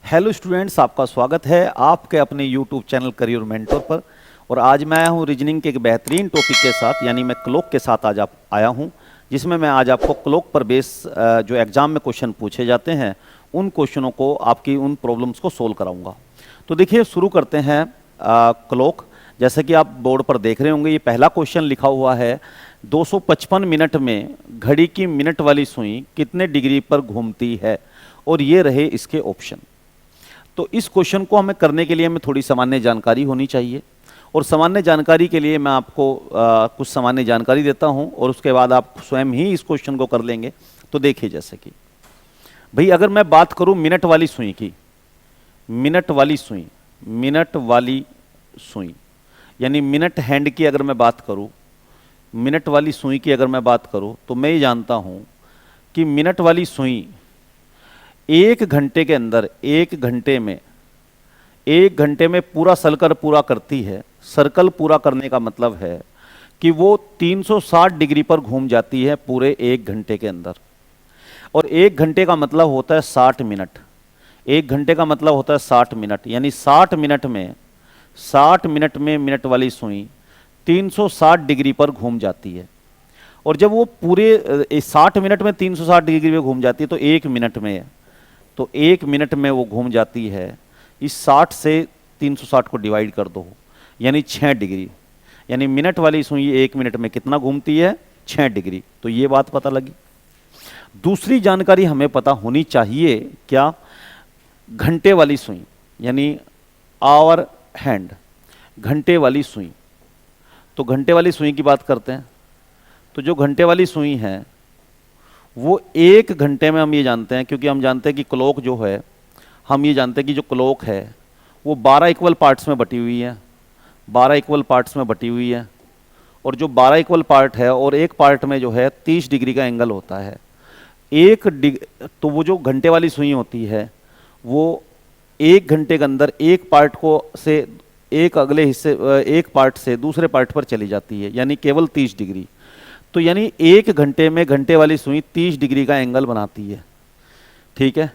Hello students, आपका स्वागत है आपके अपने यूट्यूब चैनल करियर मेंटोर पर। और आज मैं आया हूँ रीजनिंग के एक बेहतरीन टॉपिक के साथ, यानी मैं क्लॉक के साथ आज आप आया हूँ, जिसमें मैं आज आपको क्लॉक पर बेस जो एग्ज़ाम में क्वेश्चन पूछे जाते हैं उन क्वेश्चनों को, आपकी उन प्रॉब्लम्स को सोल्व कराऊंगा। तो देखिए, शुरू करते हैं क्लॉक। जैसे कि आप बोर्ड पर देख रहे होंगे, ये पहला क्वेश्चन लिखा हुआ है, 255 मिनट में घड़ी की मिनट वाली सुई कितने डिग्री पर घूमती है, और ये रहे इसके ऑप्शन। तो इस क्वेश्चन को हमें करने के लिए हमें थोड़ी सामान्य जानकारी होनी चाहिए, और सामान्य जानकारी के लिए मैं आपको कुछ सामान्य जानकारी देता हूं, और उसके बाद आप स्वयं ही इस क्वेश्चन को कर लेंगे। तो देखिए, जैसे कि भाई, अगर मैं बात करूं मिनट वाली सुई की, मिनट वाली सुई, मिनट वाली सुई यानी मिनट हैंड की अगर मैं बात करूं, मिनट वाली सुई की अगर मैं बात करूं, तो मैं ये जानता हूं कि मिनट वाली सुई एक घंटे के अंदर, एक घंटे में पूरा सर्कल पूरा करती है। सर्कल पूरा करने का मतलब है कि वो 360 डिग्री पर घूम जाती है पूरे एक घंटे के अंदर। और एक घंटे का मतलब होता है 60 मिनट। एक घंटे का मतलब होता है 60 मिनट, यानी 60 मिनट में, 60 मिनट में मिनट वाली सुई 360 डिग्री पर घूम जाती है। और जब वो पूरे 60 मिनट में 360 डिग्री पे घूम जाती है, तो एक मिनट में, तो एक मिनट में वो घूम जाती है, इस 60 से 360 को डिवाइड कर दो, यानी 6 डिग्री। यानी मिनट वाली सुई एक मिनट में कितना घूमती है? 6 डिग्री। तो ये बात पता लगी। दूसरी जानकारी हमें पता होनी चाहिए, क्या? घंटे वाली सुई, यानी आवर हैंड, घंटे वाली सुई। तो घंटे वाली सुई की बात करते हैं। तो जो घंटे वाली सुई है वो एक घंटे में, हम ये जानते हैं, क्योंकि हम जानते हैं कि क्लॉक जो है, हम ये जानते हैं कि जो क्लॉक है वो 12 इक्वल पार्ट्स में बटी हुई है, 12 इक्वल पार्ट्स में बटी हुई है। और जो 12 इक्वल पार्ट है, और एक पार्ट में जो है 30 डिग्री का एंगल होता है। तो वो जो घंटे वाली सुई होती है वो एक घंटे के अंदर एक पार्ट को से, एक अगले हिस्से, एक पार्ट से दूसरे पार्ट पर चली जाती है, यानी केवल 30 डिग्री। तो यानी एक घंटे में घंटे वाली सुई 30 डिग्री का एंगल बनाती है। ठीक है,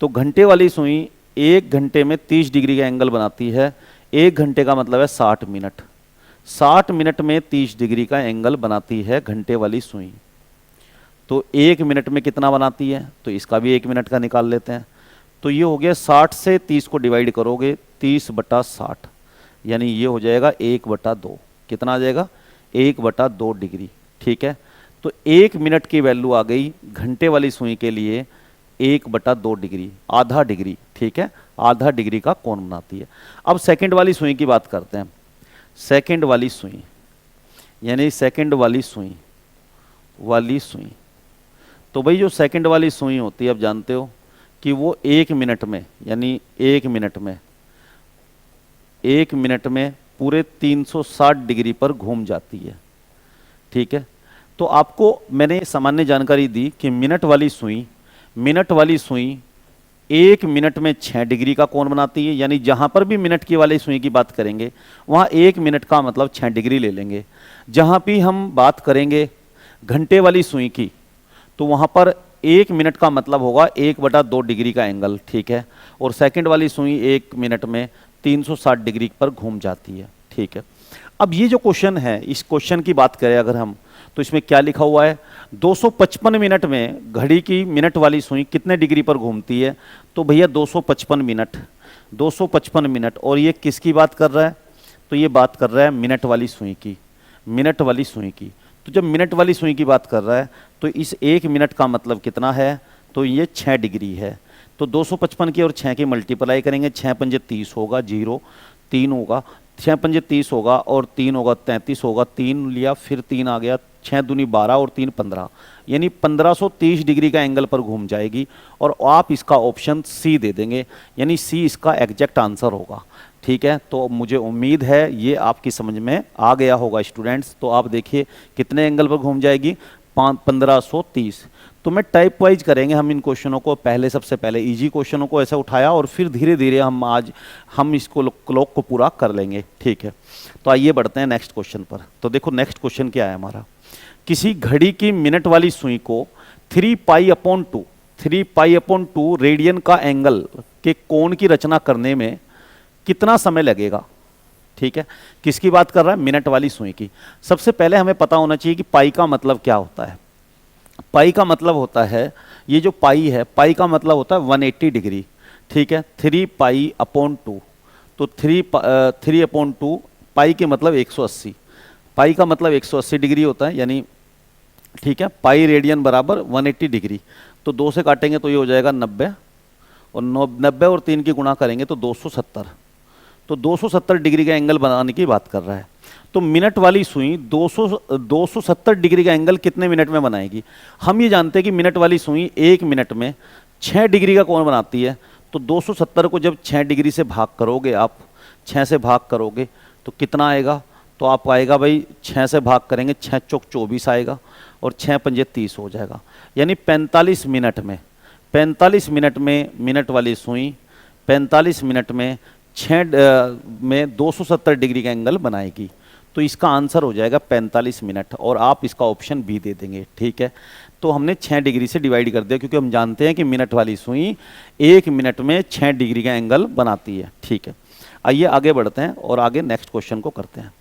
तो घंटे वाली सुई एक घंटे में 30 डिग्री का एंगल बनाती है। एक घंटे का मतलब है 60 मिनट। 60 मिनट में 30 डिग्री का एंगल बनाती है घंटे वाली सुई। तो एक मिनट में कितना बनाती है? तो इसका भी एक मिनट का निकाल लेते हैं। तो ये हो गया, 60 से 30 को डिवाइड करोगे, 30/60, यानी ये हो जाएगा 1/2। कितना आ जाएगा? 1/2 डिग्री। ठीक है, तो एक मिनट की वैल्यू आ गई घंटे वाली सुई के लिए 1/2 डिग्री, आधा डिग्री। ठीक है, आधा डिग्री का कोण बनाती है। अब सेकंड वाली सुई की बात करते हैं। सेकंड वाली सुई, यानी सेकंड वाली सुई, तो भाई जो सेकंड वाली सुई होती है, आप जानते हो कि वो एक मिनट में, यानी एक मिनट में पूरे 360 डिग्री पर घूम जाती है। ठीक है, तो आपको मैंने सामान्य जानकारी दी कि मिनट वाली सुई एक मिनट में 6 डिग्री का कोण बनाती है। यानी जहां पर भी मिनट की वाली सुई की बात करेंगे वहां एक मिनट का मतलब 6 डिग्री ले लेंगे। जहां भी हम बात करेंगे घंटे वाली सुई की, तो वहां पर एक मिनट का मतलब होगा 1/2 डिग्री का एंगल। ठीक है, और सेकंड वाली सुई एक मिनट में 360 डिग्री पर घूम जाती है। ठीक है, अब ये जो क्वेश्चन है, इस क्वेश्चन की बात करें अगर हम, तो इसमें क्या लिखा हुआ है? 255 मिनट में घड़ी की मिनट वाली सुई कितने डिग्री पर घूमती है? तो भैया 255 मिनट, 255 मिनट। और ये किसकी बात कर रहा है? तो ये बात कर रहा है मिनट वाली सुई की, मिनट वाली सुई की। तो जब मिनट वाली सुई की बात कर रहा है, तो इस एक मिनट का मतलब कितना है? तो ये 6 डिग्री है। तो 255 की और 6 की मल्टीप्लाई करेंगे, 6 पंजे 30 होगा, 0 3 होगा, 6 पंजे 30 होगा, और 3 होगा 33 होगा, 3 लिया, फिर 3 आ गया, 6 दूनी 12 और 3 15, यानी 1530 डिग्री का एंगल पर घूम जाएगी। और आप इसका ऑप्शन सी दे देंगे, यानी सी इसका एग्जैक्ट आंसर होगा। ठीक है, तो मुझे उम्मीद है ये आपकी समझ में आ गया होगा स्टूडेंट्स। तो आप देखिए कितने एंगल पर घूम जाएगी? 1530। तो मैं टाइप वाइज करेंगे हम इन क्वेश्चनों को। पहले, सबसे पहले इजी क्वेश्चनों को ऐसे उठाया, और फिर धीरे धीरे हम इसको क्लॉक को पूरा कर लेंगे। ठीक है, तो आइए बढ़ते हैं नेक्स्ट क्वेश्चन पर। तो देखो नेक्स्ट क्वेश्चन क्या है हमारा। किसी घड़ी की मिनट वाली सुई को 3π/2, 3 पाई/2 रेडियन का एंगल के कोण की रचना करने में कितना समय लगेगा। ठीक है, किसकी बात कर रहा है, मिनट वाली सुई की। सबसे पहले हमें पता होना चाहिए कि पाई का मतलब क्या होता है। पाई का मतलब होता है, ये जो पाई है, पाई का मतलब होता है 180 डिग्री। ठीक है, 3 पाई/2, तो 3/2 पाई के मतलब 180, पाई का मतलब 180 डिग्री होता है, यानी ठीक है, पाई रेडियन बराबर 180 डिग्री। तो 2 से काटेंगे तो ये हो जाएगा 90, और 90 और 3 की गुणा करेंगे तो 270। तो 270 डिग्री का एंगल बनाने की बात कर रहा है। तो मिनट वाली सुई 270 डिग्री का एंगल कितने मिनट में बनाएगी। हम ये जानते हैं कि मिनट वाली सुई 1 मिनट में 6 डिग्री का कोण बनाती है। तो 270 को जब 6 डिग्री से भाग करोगे आप, 6 से भाग करोगे तो कितना आएगा, तो आप आएगा भाई 6 से भाग करेंगे, 6 चौक 24 आएगा, और 6 पंजे 30 हो जाएगा। यानी 45 मिनट में, 45 मिनट में मिनट वाली सुई 45 मिनट में 270 डिग्री का एंगल बनाएगी। तो इसका आंसर हो जाएगा 45 मिनट, और आप इसका ऑप्शन भी दे देंगे। ठीक है, तो हमने 6 डिग्री से डिवाइड कर दिया, क्योंकि हम जानते हैं कि मिनट वाली सुई 1 मिनट में 6 डिग्री का एंगल बनाती है। ठीक है, आइए आगे बढ़ते हैं और आगे नेक्स्ट क्वेश्चन को करते हैं।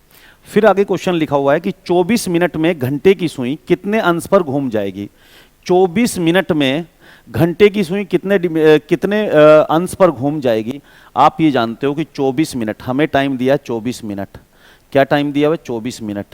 फिर आगे क्वेश्चन लिखा हुआ है कि 24 मिनट में घंटे की सुई कितने अंश पर घूम जाएगी। 24 मिनट में घंटे की सुई कितने अंश पर घूम जाएगी। आप ये जानते हो कि 24 मिनट, हमें टाइम दिया 24 मिनट, क्या टाइम दिया हुआ 24 मिनट,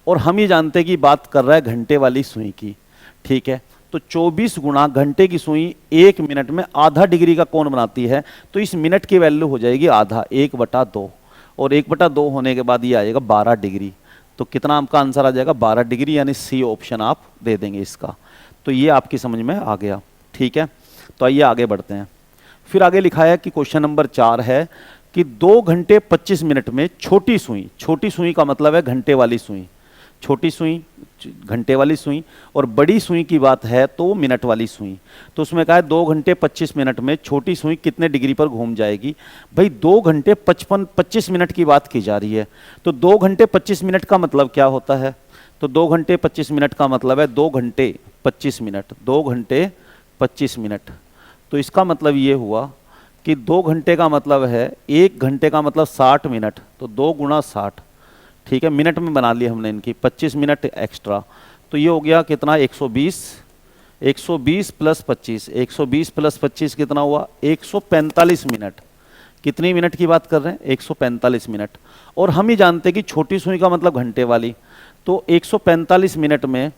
और हम ये जानते हैं कि बात कर रहा है घंटे वाली सुई की। ठीक है, तो 24 गुणा घंटे की सुई 1 मिनट में आधा डिग्री का कोण बनाती है। तो इस मिनट की वैल्यू हो जाएगी आधा, 1/2, और 1/2 होने के बाद ये आ जाएगा 12 डिग्री। तो कितना आपका आंसर आ जाएगा 12 डिग्री, यानी सी ऑप्शन आप दे देंगे इसका। तो ये आपकी समझ में आ गया। ठीक है, तो आइए आगे बढ़ते हैं। फिर आगे लिखा है कि क्वेश्चन नंबर 4 है कि 2 घंटे 25 मिनट में छोटी सुई का मतलब है घंटे वाली सुई, छोटी सुई घंटे वाली सुई, और बड़ी सुई की बात है तो मिनट वाली सुई। तो उसमें कहा है 2 घंटे 25 मिनट में छोटी सुई कितने डिग्री पर घूम जाएगी। भाई 2 घंटे 25 मिनट की बात की जा रही है, तो 2 घंटे 25 मिनट का मतलब क्या होता है। तो 2 घंटे 25 मिनट का मतलब है 2 घंटे 25 मिनट, 2 घंटे 25 मिनट। तो इसका मतलब ये हुआ कि 2 घंटे का मतलब है, 1 घंटे का मतलब 60 मिनट, तो 2 गुणा 60। ठीक है, मिनट में बना लिया हमने इनकी, 25 मिनट एक्स्ट्रा, तो ये हो गया कितना 120, 120 प्लस 25, 120 प्लस 25 कितना हुआ 145 मिनट। कितनी मिनट की बात कर रहे हैं 145 मिनट। और हम ही जानते हैं कि छोटी सुई का मतलब घंटे वाली, तो 145 मिनट में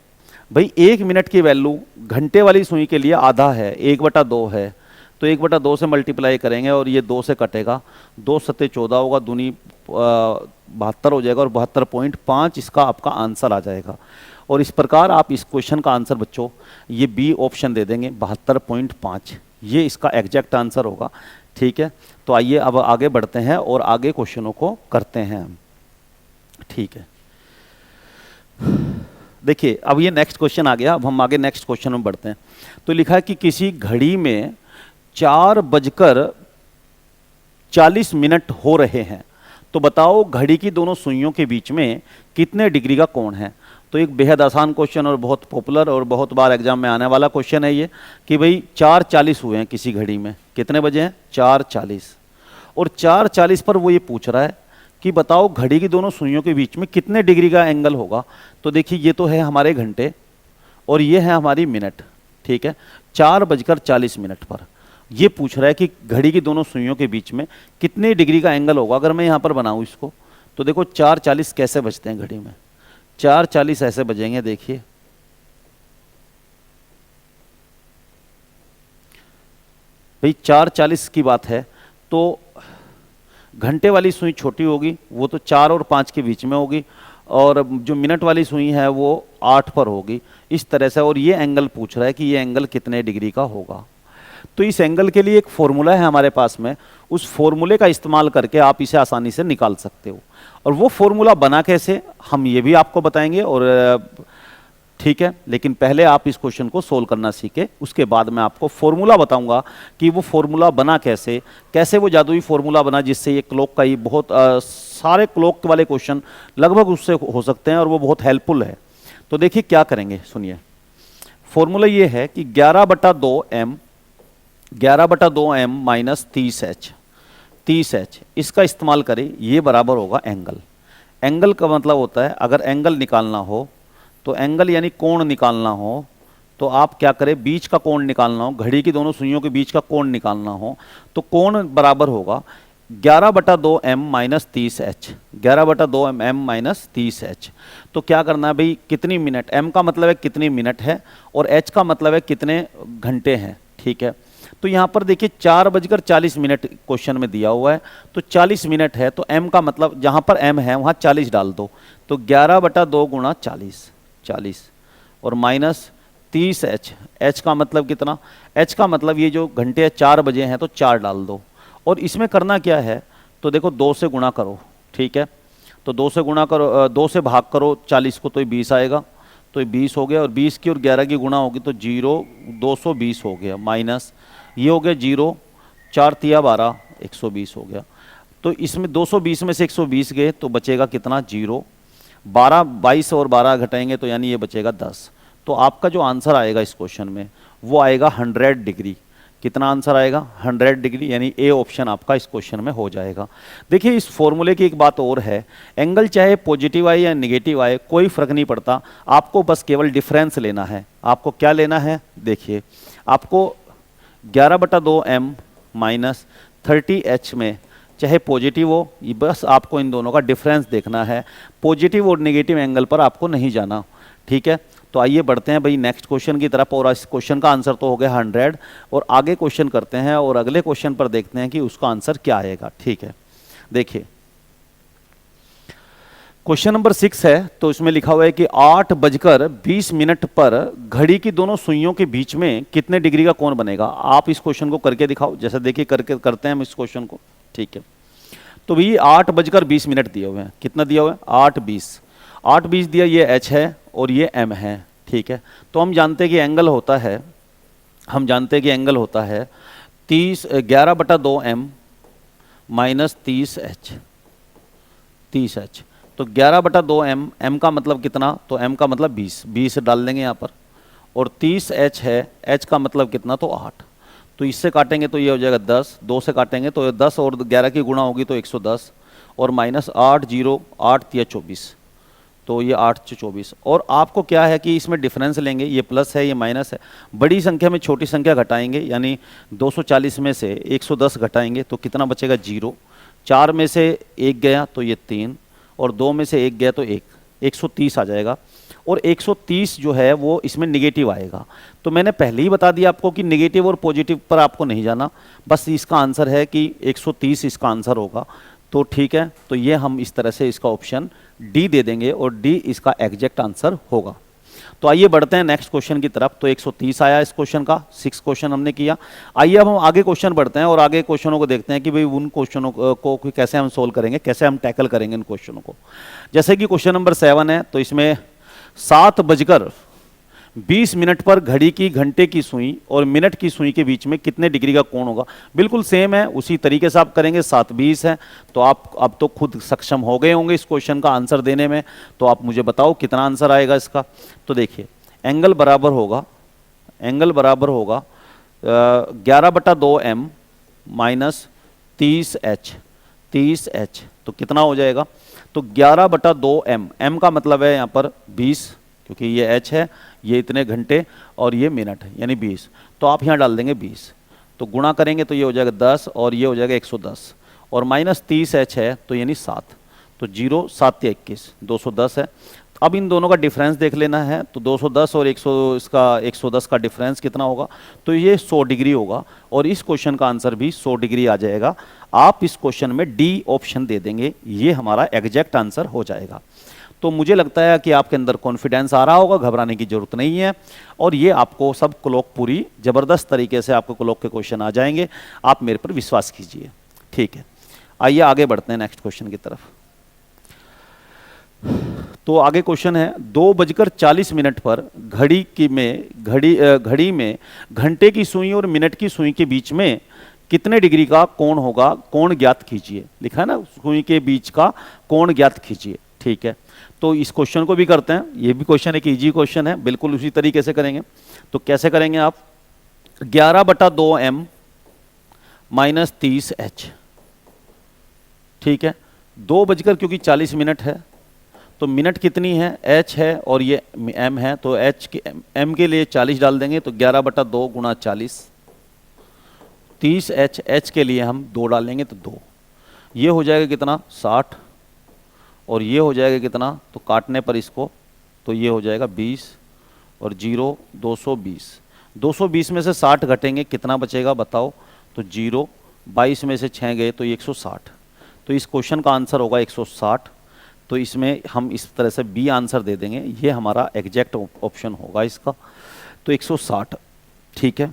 भाई 1 मिनट की वैल्यू घंटे वाली सुई के लिए आधा है, 1/2 है। तो 1/2 से मल्टीप्लाई करेंगे और ये 2 से कटेगा, 2 सत्ते 14 होगा, दूनी 72 हो जाएगा, और 72.5 इसका आपका आंसर आ जाएगा। और इस प्रकार आप इस क्वेश्चन का आंसर बच्चों ये बी ऑप्शन दे देंगे, 72.5, ये इसका एग्जैक्ट आंसर होगा। ठीक है, तो आइए अब आगे बढ़ते हैं और आगे क्वेश्चनों को करते हैं हम। ठीक है, देखिए अब ये नेक्स्ट क्वेश्चन आ गया, अब हम आगे नेक्स्ट क्वेश्चन में बढ़ते हैं। तो लिखा है कि किसी घड़ी में 4:40 हो रहे हैं, तो बताओ घड़ी की दोनों सुइयों के बीच में कितने डिग्री का कोण है। तो एक बेहद आसान क्वेश्चन और बहुत पॉपुलर और बहुत बार एग्जाम में आने वाला क्वेश्चन है ये, कि भाई 4:40 हुए हैं किसी घड़ी में, कितने बजे हैं 4:40, और 4:40 पर वो ये पूछ रहा है कि बताओ घड़ी की दोनों सुइयों के बीच में कितने डिग्री का एंगल होगा। तो देखिए ये तो है हमारे घंटे और ये है हमारी मिनट। ठीक है, 4:40 पर ये पूछ रहा है कि घड़ी की दोनों सुइयों के बीच में कितने डिग्री का एंगल होगा। अगर मैं यहाँ पर बनाऊँ इसको, तो देखो 4:40 कैसे बजते हैं घड़ी में, 4:40 ऐसे बजेंगे, देखिए भाई 4:40 की बात है, तो घंटे वाली सुई छोटी होगी, वो तो 4 और 5 के बीच में होगी, और जो मिनट वाली सुई है वो 8 पर होगी, इस तरह से। और ये एंगल पूछ रहा है कि ये एंगल कितने डिग्री का होगा। तो इस एंगल के लिए एक फॉर्मूला है हमारे पास में, उस फॉर्मूले का इस्तेमाल करके आप इसे आसानी से निकाल सकते हो। और वो फॉर्मूला बना कैसे हम ये भी आपको बताएंगे, और ठीक है, लेकिन पहले आप इस क्वेश्चन को सोल्व करना सीखे, उसके बाद मैं आपको फॉर्मूला बताऊंगा कि वो फॉर्मूला बना कैसे, कैसे वो जादुई फॉर्मूला बना जिससे ये क्लॉक का ही बहुत सारे क्लॉक वाले क्वेश्चन लगभग उससे हो सकते हैं, और वो बहुत हेल्पफुल है। तो देखिए क्या करेंगे, सुनिए। फॉर्मूला ये है कि 11/2m 11/2m minus 30h, 30h इसका इस्तेमाल करें, ये बराबर होगा एंगल। एंगल का मतलब होता है अगर एंगल निकालना हो तो एंगल यानी कोण निकालना हो तो आप क्या करें, बीच का कोण निकालना हो, घड़ी की दोनों सुइयों के बीच का कोण निकालना हो तो कोण बराबर होगा 11/2m minus 30h, 11/2m minus 30h। तो क्या करना है भाई, कितनी मिनट, m का मतलब है कितनी मिनट है और h का मतलब है कितने घंटे हैं, ठीक है। तो यहाँ पर देखिए 4:40 क्वेश्चन में दिया हुआ है, तो 40 मिनट है तो m का मतलब जहाँ पर m है वहाँ 40 डाल दो, तो 11/2 गुणा 40 और माइनस 30h, h का मतलब कितना, h का मतलब ये जो घंटे 4 बजे हैं तो 4 डाल दो। और इसमें करना क्या है, तो देखो 2 से गुणा करो, ठीक है। तो 2 से गुणा करो, 2 से भाग करो 40 को तो ये 20 आएगा, तो ये 20 हो गया और 20 की और 11 की गुणा होगी तो 220 हो गया, माइनस ये हो गया 0, 4 तिया 12, 120 हो गया। तो इसमें 220 में से 120 गए तो बचेगा कितना, 0, 22 और 12 घटाएंगे तो यानी ये बचेगा 10। तो आपका जो आंसर आएगा इस क्वेश्चन में वो आएगा 100 डिग्री। कितना आंसर आएगा, 100 डिग्री, यानी ए ऑप्शन आपका इस क्वेश्चन में हो जाएगा। देखिए इस फॉर्मूले की एक बात और है, एंगल चाहे पॉजिटिव आए या नेगेटिव आए कोई फर्क नहीं पड़ता, आपको बस केवल डिफरेंस लेना है। आपको क्या लेना है, देखिए आपको 11/2m माइनस 30h में चाहे पॉजिटिव हो, ये बस आपको इन दोनों का डिफरेंस देखना है, पॉजिटिव और नेगेटिव एंगल पर आपको नहीं जाना, ठीक है। तो आइए बढ़ते हैं भाई नेक्स्ट क्वेश्चन की तरफ, और इस क्वेश्चन का आंसर तो हो गया 100 और आगे क्वेश्चन करते हैं और अगले क्वेश्चन पर देखते हैं कि उसका आंसर क्या आएगा, ठीक है। देखिए क्वेश्चन नंबर 6 है, तो इसमें लिखा हुआ है कि 8:20 पर घड़ी की दोनों सुइयों के बीच में कितने डिग्री का कोण बनेगा। आप इस क्वेश्चन को करके दिखाओ, जैसे देखिए करके करते हैं हम इस क्वेश्चन को, ठीक है। तो भाई 8:20 दिए हुए हैं, कितना दिया हुआ है, 8:20 दिया, ये h है और ये m है, ठीक है। तो हम जानते हैं कि एंगल होता है, 11/2m माइनस 30h, तो 11/2m, m का मतलब कितना, तो m का मतलब 20 डाल देंगे यहाँ पर, और 30h है, h का मतलब कितना, तो 8। तो इससे काटेंगे तो ये हो जाएगा 10, 2 से काटेंगे तो 10 और 11 की गुणा होगी तो 110 और माइनस 8 0 8 3 24, तो ये 8 से 24। और आपको क्या है कि इसमें डिफरेंस लेंगे, ये प्लस है ये माइनस है, बड़ी संख्या में छोटी संख्या घटाएंगे, यानी 240 में से 110 घटाएंगे तो कितना बचेगा, 0, 4 में से 1 गया तो ये 3 और 2 में से 1 गया तो 130 आ जाएगा। और 130 जो है वो इसमें निगेटिव आएगा। तो मैंने पहले ही बता दिया आपको कि निगेटिव और पॉजिटिव पर आपको नहीं जाना, बस इसका आंसर है कि 130 इसका आंसर होगा। तो ठीक है, तो ये हम इस तरह से इसका ऑप्शन डी दे देंगे और डी इसका एग्जैक्ट आंसर होगा। तो आइए बढ़ते हैं नेक्स्ट क्वेश्चन की तरफ। तो 130 आया इस क्वेश्चन का, 6 क्वेश्चन हमने किया। आइए अब हम आगे क्वेश्चन बढ़ते हैं और आगे क्वेश्चनों को देखते हैं कि भाई उन क्वेश्चनों को कैसे हम सोल्व करेंगे, कैसे हम टैकल करेंगे इन क्वेश्चनों को। जैसे कि क्वेश्चन नंबर 7 है, तो इसमें 7:20 पर घड़ी की घंटे की सुई और मिनट की सुई के बीच में कितने डिग्री का कोण होगा। बिल्कुल सेम है, उसी तरीके से आप करेंगे। 7:20 है, तो आप अब तो खुद सक्षम हो गए होंगे इस क्वेश्चन का आंसर देने में। तो आप मुझे बताओ कितना आंसर आएगा इसका। तो देखिए एंगल बराबर होगा 11/2m माइनस 30h, तो कितना हो जाएगा, तो 11/2m, m का मतलब है यहाँ पर 20, क्योंकि ये h है, ये इतने घंटे और ये मिनट है, यानी 20। तो आप यहाँ डाल देंगे 20, तो गुणा करेंगे तो ये हो जाएगा 10 और ये हो जाएगा 110 और माइनस 30h है तो यानी 7, तो 0 7 या 21, 210 है। अब इन दोनों का डिफरेंस देख लेना है, तो 210 और 110 का डिफरेंस कितना होगा, तो ये 100 डिग्री होगा और इस क्वेश्चन का आंसर भी 100 डिग्री आ जाएगा। आप इस क्वेश्चन में डी ऑप्शन दे देंगे, ये हमारा एग्जैक्ट आंसर हो जाएगा। तो मुझे लगता है कि आपके अंदर कॉन्फिडेंस आ रहा होगा, घबराने की जरूरत नहीं है और ये आपको सब क्लॉक पूरी ज़बरदस्त तरीके से आपको क्लॉक के क्वेश्चन आ जाएंगे। आप मेरे पर विश्वास कीजिए, ठीक है। आइए आगे बढ़ते हैं नेक्स्ट क्वेश्चन की तरफ। तो आगे क्वेश्चन है 2:40 पर घड़ी में घंटे की सुई और मिनट की सुई के बीच में कितने डिग्री का कोण होगा, कोण ज्ञात कीजिए। लिखा है ना, सुई के बीच का कोण ज्ञात कीजिए, ठीक है। तो इस क्वेश्चन को भी करते हैं, ये भी क्वेश्चन एक इजी क्वेश्चन है, बिल्कुल उसी तरीके से करेंगे। तो कैसे करेंगे आप, 11/2m माइनस 30h। ठीक है, 2 बजकर क्योंकि 40 मिनट है तो मिनट कितनी है, h है और ये m है, तो h के m के लिए 40 डाल देंगे तो 11/2 गुणा 40, 30h, h के लिए हम 2 डालेंगे तो 2, ये हो जाएगा कितना 60, और ये हो जाएगा कितना, तो काटने पर इसको तो ये हो जाएगा 20 और 0 220, 220 में से 60 घटेंगे कितना बचेगा बताओ, तो 0, 22 में से 6 गए तो 160, तो इस क्वेश्चन का आंसर होगा 160। तो इसमें हम इस तरह से बी आंसर दे देंगे, ये हमारा एग्जैक्ट ऑप्शन होगा इसका, तो 160। ठीक है,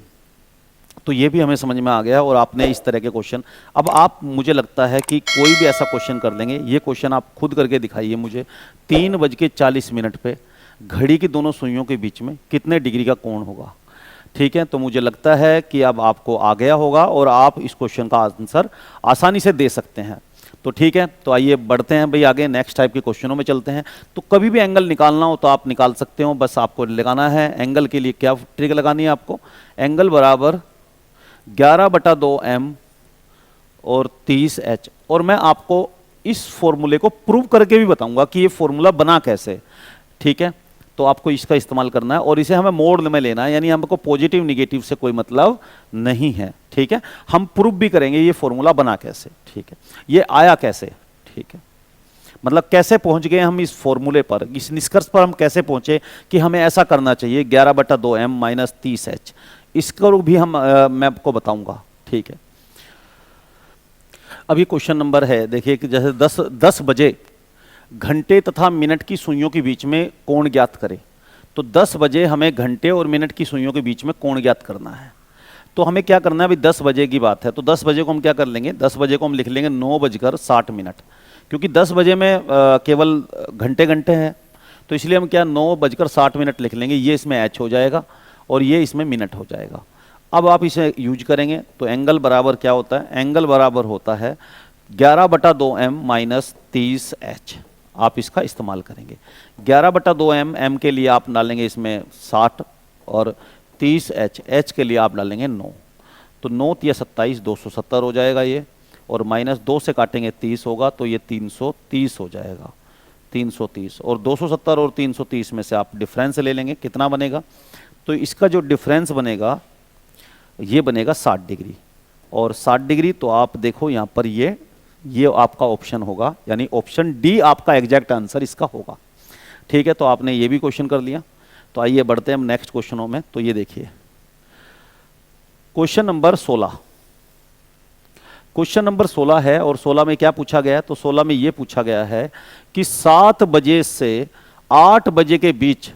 तो ये भी हमें समझ में आ गया। और आपने इस तरह के क्वेश्चन, अब आप मुझे लगता है कि कोई भी ऐसा क्वेश्चन कर लेंगे, ये क्वेश्चन आप खुद करके दिखाइए मुझे, 3:40 पे घड़ी की दोनों सुइयों के बीच में कितने डिग्री का कोण होगा। ठीक है, तो मुझे लगता है कि अब आपको आ गया होगा और आप इस क्वेश्चन का आंसर आसानी से दे सकते हैं। तो ठीक है, तो आइए बढ़ते हैं भाई आगे, नेक्स्ट टाइप के क्वेश्चनों में चलते हैं। तो कभी भी एंगल निकालना हो तो आप निकाल सकते हो, बस आपको लगाना है एंगल के लिए क्या ट्रिक लगानी है आपको, एंगल बराबर 11/2m और 30h। और मैं आपको इस फॉर्मूले को प्रूव करके भी बताऊंगा कि ये फॉर्मूला बना कैसे। ठीक है, तो आपको इसका इस्तेमाल करना है और इसे हमें मोड में लेना है, यानी हमको पॉजिटिव निगेटिव से कोई मतलब नहीं है। ठीक है, हम प्रूव भी करेंगे ये फॉर्मूला बना कैसे। ठीक है, ये आया कैसे, ठीक है, मतलब कैसे पहुंच गए हम इस फॉर्मूले पर, इस निष्कर्ष पर हम कैसे पहुंचे कि हमें ऐसा करना चाहिए 11/2m माइनस 30h, इसको भी हम मैं आपको बताऊंगा। ठीक है, अब ये क्वेश्चन नंबर है, देखिए कि जैसे 10 बजे घंटे तथा मिनट की सुइयों के बीच में कोण ज्ञात करें। तो 10 बजे हमें घंटे और मिनट की सुइयों के बीच में कोण ज्ञात करना है। तो हमें क्या करना है, अभी 10 बजे की बात है, तो 10 बजे को हम क्या कर लेंगे, 10 बजे को हम लिख लेंगे 9:60, क्योंकि 10 बजे में केवल घंटे घंटे हैं, तो इसलिए हम क्या 9:60 लिख लेंगे, ये इसमें h हो जाएगा और ये इसमें मिनट हो जाएगा। अब आप इसे यूज करेंगे तो एंगल बराबर क्या होता है, एंगल बराबर होता है 11/2m माइनस 30h। आप इसका इस्तेमाल करेंगे, 11/2m, m के लिए आप डालेंगे इसमें 60 और 30h, h के लिए आप डालेंगे 9, तो 9 या 27, 270 हो जाएगा ये, और माइनस 2 से काटेंगे 30 होगा, तो ये 330 हो जाएगा, 330, और 270 और 330 में से आप डिफरेंस ले लेंगे, कितना बनेगा, तो इसका जो डिफरेंस बनेगा ये बनेगा 60 डिग्री, और 60 डिग्री तो आप देखो यहाँ पर ये आपका ऑप्शन होगा, यानी ऑप्शन डी आपका एग्जैक्ट आंसर इसका होगा। ठीक है, तो आपने ये भी क्वेश्चन कर लिया। तो आइए बढ़ते हैं हम नेक्स्ट क्वेश्चनों में। तो ये देखिए क्वेश्चन नंबर 16, क्वेश्चन नंबर 16 है, और 16 में क्या पूछा गया है, तो 16 में ये पूछा गया है कि 7 बजे से 8 बजे के बीच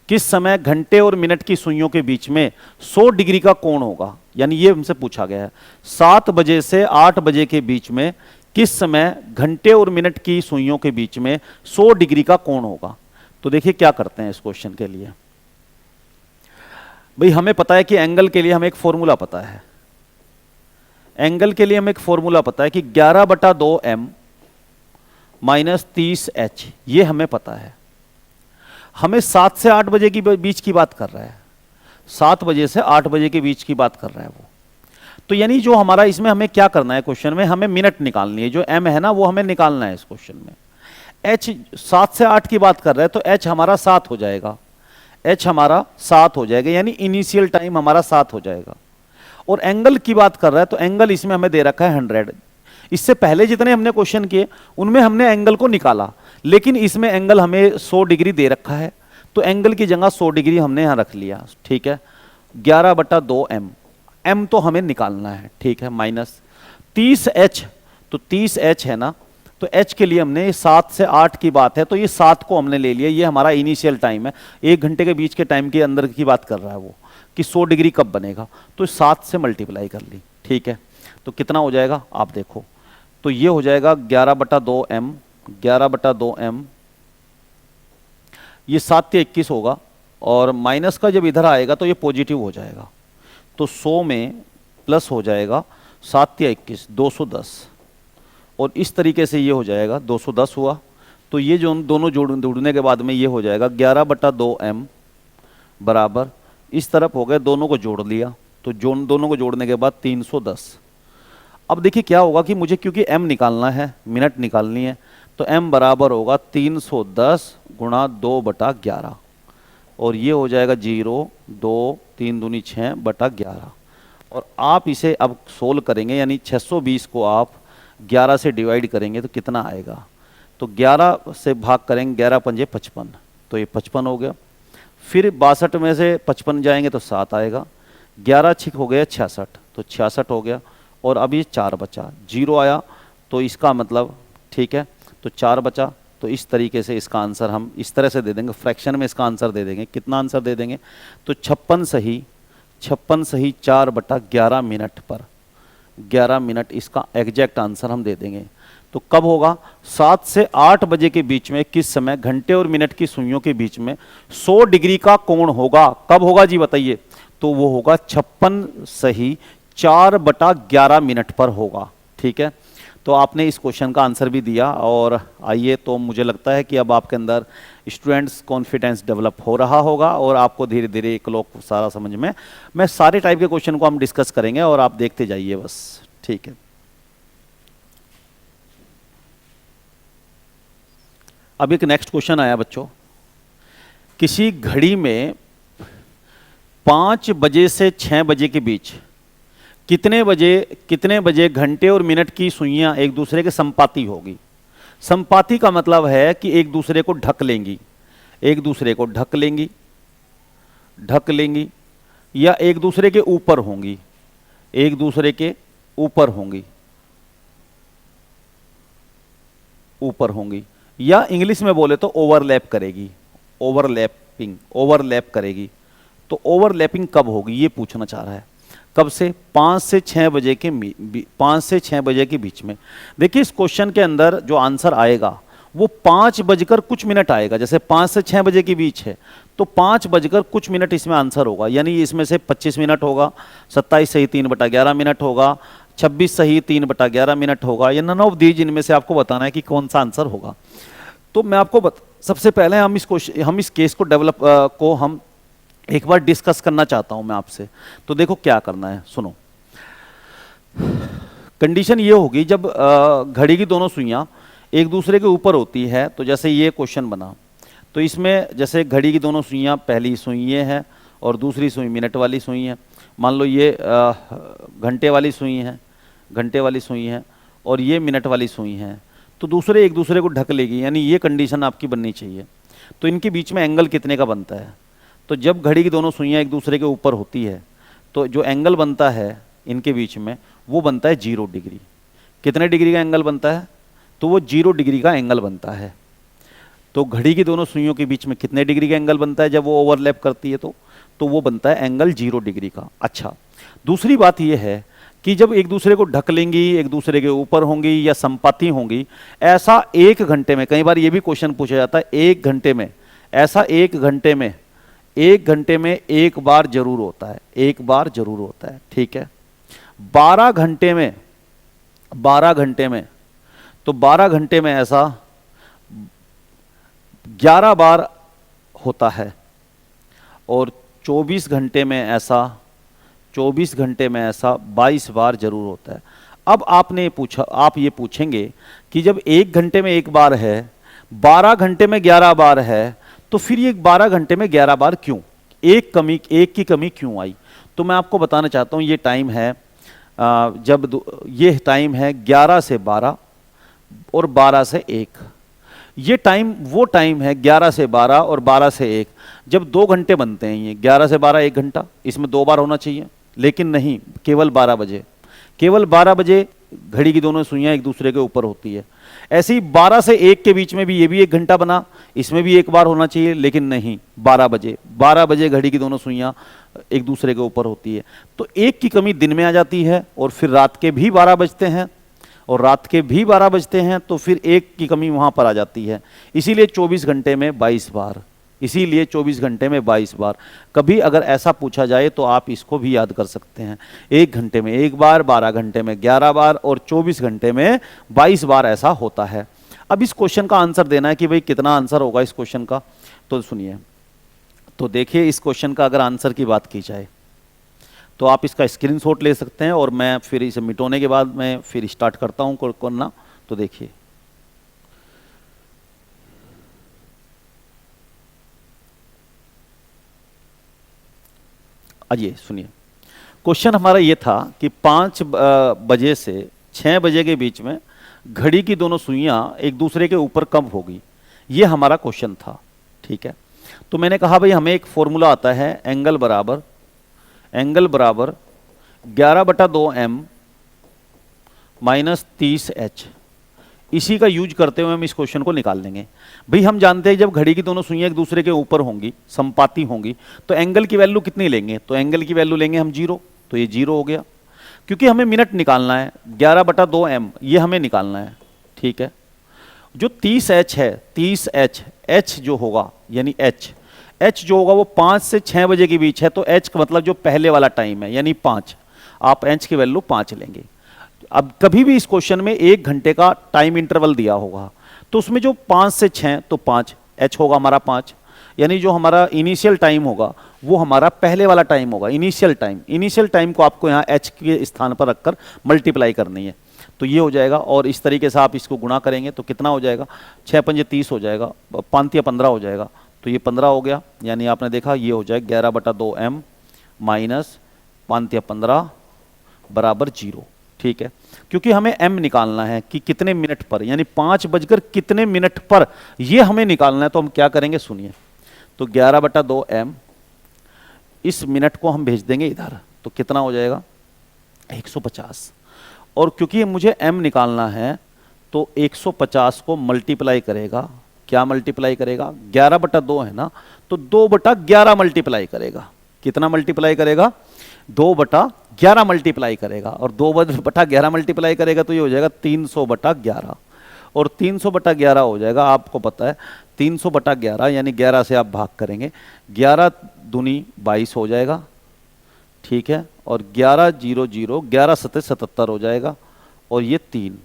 किस समय घंटे और मिनट की सुइयों के बीच में 100 डिग्री का कोण होगा। यानी ये हमसे पूछा गया है 7 बजे से 8 बजे के बीच में किस समय घंटे और मिनट की सुइयों के बीच में 100 डिग्री का कोण होगा। तो देखिए क्या करते हैं इस क्वेश्चन के लिए, भाई हमें पता है कि एंगल के लिए हमें एक फॉर्मूला पता है, एंगल के लिए हमें एक फॉर्मूला पता है कि 11/2m माइनस 30h, ये हमें पता है। हमें 7 से 8 बजे की बीच की बात कर रहा है, 7 बजे से 8 बजे के बीच की बात कर रहा है वो। तो यानी जो हमारा इसमें हमें क्या करना है, क्वेश्चन में हमें मिनट निकालनी है, जो m है ना वो हमें निकालना है इस क्वेश्चन में। h 7 से 8 की बात कर रहा है तो h हमारा 7 हो जाएगा, h हमारा 7 हो जाएगा, यानी इनिशियल टाइम हमारा 7 हो जाएगा। और एंगल की बात कर रहा है तो एंगल इसमें हमें दे रखा है 100। इससे पहले जितने हमने क्वेश्चन किए उनमें हमने एंगल को निकाला, लेकिन इसमें एंगल हमें 100 डिग्री दे रखा है, तो एंगल की जगह 100 डिग्री हमने यहां रख लिया। ठीक है, 11/2m, m तो हमें निकालना है। ठीक है, माइनस 30h, तो 30h है ना, तो h के लिए हमने 7 से 8 की बात है तो ये 7 को हमने ले लिया, ये हमारा इनिशियल टाइम है, 1 घंटे के बीच के टाइम के अंदर की बात कर रहा है वो कि 100 डिग्री कब बनेगा, तो 7 से मल्टीप्लाई कर ली। ठीक है, तो कितना हो जाएगा आप देखो, तो ये हो जाएगा 11/2m, 11/2m, ये 7 या 21 होगा, और माइनस का जब इधर आएगा तो ये पॉजिटिव हो जाएगा, तो 100 में प्लस हो जाएगा 7 या 21, 210, और इस तरीके से ये हो जाएगा 210 हुआ। तो ये जो दोनों जोड़ने के बाद में ये हो जाएगा 11/2m बराबर, इस तरफ हो गए, दोनों को जोड़ लिया, तो दोनों को जोड़ने के बाद 310, अब देखिए क्या होगा कि मुझे क्योंकि m निकालना है, मिनट निकालनी है, तो m बराबर होगा 310 गुणा 2/11 और ये हो जाएगा 0, 2, 3 दूनी 6/11। और आप इसे अब सोल्व करेंगे, यानी 620 को आप 11 से डिवाइड करेंगे तो कितना आएगा, तो 11 से भाग करेंगे, 11 पंजे 55, तो ये 55 हो गया। फिर 62 में से 55 जाएंगे तो 7 आएगा, 11 छिक हो गया 66, तो 66 हो गया। और अब ये 4 बचा, 0 आया, तो इसका मतलब ठीक है, तो 4 बचा। तो इस तरीके से इसका आंसर हम इस तरह से दे देंगे, फ्रैक्शन में इसका आंसर दे देंगे। कितना आंसर दे देंगे, तो 56 सही 4/11 मिनट पर 11 मिनट इसका एग्जैक्ट आंसर हम दे देंगे। तो कब होगा, 7 से 8 बजे के बीच में किस समय घंटे और मिनट की सुइयों के बीच में 100 डिग्री का कोण होगा। कब होगा जी बताइए, तो वो होगा 56 सही 4/11 मिनट पर होगा। ठीक है, तो आपने इस क्वेश्चन का आंसर भी दिया। और आइए, तो मुझे लगता है कि अब आपके अंदर स्टूडेंट्स कॉन्फिडेंस डेवलप हो रहा होगा और आपको धीरे धीरे एक लोग सारा समझ में, मैं सारे टाइप के क्वेश्चन को हम डिस्कस करेंगे और आप देखते जाइए बस। ठीक है, अब एक नेक्स्ट क्वेश्चन आया बच्चों, किसी घड़ी में 5 बजे से 6 बजे के बीच कितने बजे घंटे और मिनट की सुइयां एक दूसरे के संपाती होगी। संपाती का मतलब है कि एक दूसरे को ढक लेंगी, एक दूसरे को ढक लेंगी या एक दूसरे के ऊपर होंगी, एक दूसरे के ऊपर होंगी या इंग्लिश में बोले तो ओवरलैप करेगी, ओवरलैप करेगी। तो ओवरलैपिंग कब होगी ये पूछना चाह रहा है। कब से, 5 से 6 बजे के 5 से 6 बजे के बीच में। देखिए इस क्वेश्चन के अंदर जो आंसर आएगा वो 5 बजकर कुछ मिनट आएगा। जैसे 5 से 6 बजे के बीच है तो 5 बजकर कुछ मिनट इसमें आंसर होगा, यानी इसमें से 25 मिनट होगा, 27 सही 3/11 मिनट होगा, 26 सही 3/11 मिनट होगा, या नन ऑफ दीज इनमें से आपको बताना है कि कौन सा आंसर होगा। तो मैं आपको सबसे पहले हम इस केस को को हम एक बार डिस्कस करना चाहता हूं मैं आपसे। तो देखो क्या करना है, सुनो। कंडीशन ये होगी जब घड़ी की दोनों सुइयां एक दूसरे के ऊपर होती है, तो जैसे ये क्वेश्चन बना, तो इसमें जैसे घड़ी की दोनों सुइयां, पहली सुई ये है और दूसरी सुई मिनट वाली सुई है। मान लो ये घंटे वाली सुई है और ये मिनट वाली सुई है, तो दूसरे एक दूसरे को ढक लेगी, यानी ये कंडीशन आपकी बननी चाहिए। तो इनके बीच में एंगल कितने का बनता है, तो जब घड़ी की दोनों सुइयां एक दूसरे के ऊपर होती है तो जो एंगल बनता है इनके बीच में वो बनता है 0 डिग्री। कितने डिग्री का एंगल बनता है, तो वो 0 डिग्री का एंगल बनता है। तो घड़ी की दोनों सुइयों के बीच में कितने डिग्री का एंगल बनता है जब वो ओवरलैप करती है, तो वो बनता है एंगल 0 डिग्री का। अच्छा, दूसरी बात ये है कि जब एक दूसरे को ढक लेंगी, एक दूसरे के ऊपर होंगी या संपाती होंगी, ऐसा 1 घंटे में, कई बार ये भी क्वेश्चन पूछा जाता है, 1 घंटे में, ऐसा 1 घंटे में एक बार जरूर होता है, एक बार जरूर होता है। ठीक है, 12 घंटे में, तो 12 घंटे में ऐसा 11 बार होता है और 24 घंटे में ऐसा 22 बार जरूर होता है। अब आप ये पूछेंगे कि जब 1 घंटे में 1 बार है, 12 घंटे में 11 बार है, तो फिर ये 12 घंटे में 11 बार क्यों, एक की कमी क्यों आई। तो मैं आपको बताना चाहता हूं, ये टाइम है ये टाइम है 11 से 12 और 12 से 1। ये टाइम वो टाइम है 11 से 12 और 12 से 1 जब 2 घंटे बनते हैं। ये 11 से 12 1 घंटा, इसमें 2 बार होना चाहिए, लेकिन नहीं, केवल 12 बजे घड़ी की दोनों सुइयां एक दूसरे के ऊपर होती है। ऐसे ही 12 से 1 के बीच में भी ये भी 1 घंटा बना, इसमें भी 1 बार होना चाहिए, लेकिन नहीं, 12 बजे घड़ी की दोनों सुइयां एक दूसरे के ऊपर होती है। तो 1 की कमी दिन में आ जाती है और फिर रात के भी 12 बजते हैं, तो फिर 1 की कमी वहां पर आ जाती है। इसीलिए 24 घंटे में 22 बार। कभी अगर ऐसा पूछा जाए तो आप इसको भी याद कर सकते हैं, 1 घंटे में 1 बार, 12 घंटे में 11 बार और 24 घंटे में 22 बार ऐसा होता है। अब इस क्वेश्चन का आंसर देना है कि भाई कितना आंसर होगा इस क्वेश्चन का। तो सुनिए, तो देखिए इस क्वेश्चन का अगर आंसर की बात की जाए तो आप इसका स्क्रीनशॉट ले सकते हैं और मैं फिर इसे मिटाने के बाद मैं फिर स्टार्ट करता हूँ करना। तो देखिए अजय सुनिए, क्वेश्चन हमारा ये था कि 5 बजे से 6 बजे के बीच में घड़ी की दोनों सुइयां एक दूसरे के ऊपर कब होगी, ये हमारा क्वेश्चन था। ठीक है, तो मैंने कहा भाई हमें एक फॉर्मूला आता है एंगल बराबर 11/2m माइनस 30h, इसी का यूज करते हुए हम इस क्वेश्चन को निकाल लेंगे। भाई हम जानते हैं जब घड़ी की दोनों सुइयां एक दूसरे के ऊपर होंगी, संपाती होंगी, तो एंगल की वैल्यू कितनी लेंगे, तो एंगल की वैल्यू लेंगे हम 0, तो ये 0 हो गया। क्योंकि हमें मिनट निकालना है 11/2m, ये हमें निकालना है। ठीक है, जो 30h है, 30h h जो होगा यानी h जो होगा वो 5 से 6 बजे के बीच है, तो h का मतलब जो पहले वाला टाइम है यानी 5, आप h की वैल्यू 5 लेंगे। अब कभी भी इस क्वेश्चन में 1 घंटे का टाइम इंटरवल दिया होगा, तो उसमें जो 5 से 6 तो 5 h होगा हमारा 5, यानी जो हमारा इनिशियल टाइम होगा वो हमारा पहले वाला टाइम होगा। इनिशियल टाइम को आपको यहाँ h के स्थान पर रखकर मल्टीप्लाई करनी है, तो ये हो जाएगा। और इस तरीके से आप इसको गुणा करेंगे तो कितना हो जाएगा, 6 पंजे 30 हो जाएगा, 5 या 15 हो जाएगा, तो ये 15 हो गया। यानी आपने देखा ये हो जाएगा 11/2m माइनस 5 या 15 बराबर 0। ठीक है, क्योंकि हमें m निकालना है कि कितने मिनट पर, यानी 5 बजकर कितने मिनट पर, ये हमें निकालना है। तो हम क्या करेंगे सुनिए, तो 11/2m, इस मिनट को हम भेज देंगे इधर, तो कितना हो जाएगा 150। और क्योंकि मुझे m निकालना है तो 150 को मल्टीप्लाई करेगा, क्या मल्टीप्लाई करेगा, 11/2 है ना, तो 2/11 मल्टीप्लाई करेगा। कितना मल्टीप्लाई करेगा, 2/11 मल्टीप्लाई करेगा, और 2/11 मल्टीप्लाई करेगा तो ये हो जाएगा 300/11, और 300/11 हो जाएगा। आपको पता है 300/11 यानी 11 से आप भाग करेंगे, 11 दूनी 22 हो जाएगा। ठीक है, और 11 0 0 11 7 77 हो जाएगा, और ये 3,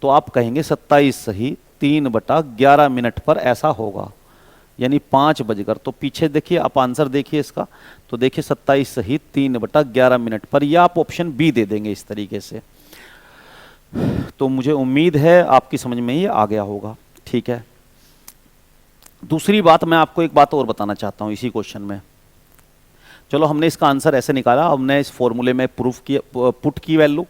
तो आप कहेंगे 27 सही 3/11 मिनट पर ऐसा होगा, यानी 5 बजकर, तो पीछे देखिए आप आंसर देखिए इसका, तो देखिए 27 सही 3/11 मिनट पर, यह आप ऑप्शन बी दे देंगे इस तरीके से। तो मुझे उम्मीद है आपकी समझ में ये आ गया होगा। ठीक है, दूसरी बात मैं आपको एक बात और बताना चाहता हूं इसी क्वेश्चन में। चलो हमने इसका आंसर ऐसे निकाला, हमने इस फॉर्मूले में प्रूफ किया, पुट की वैल्यू,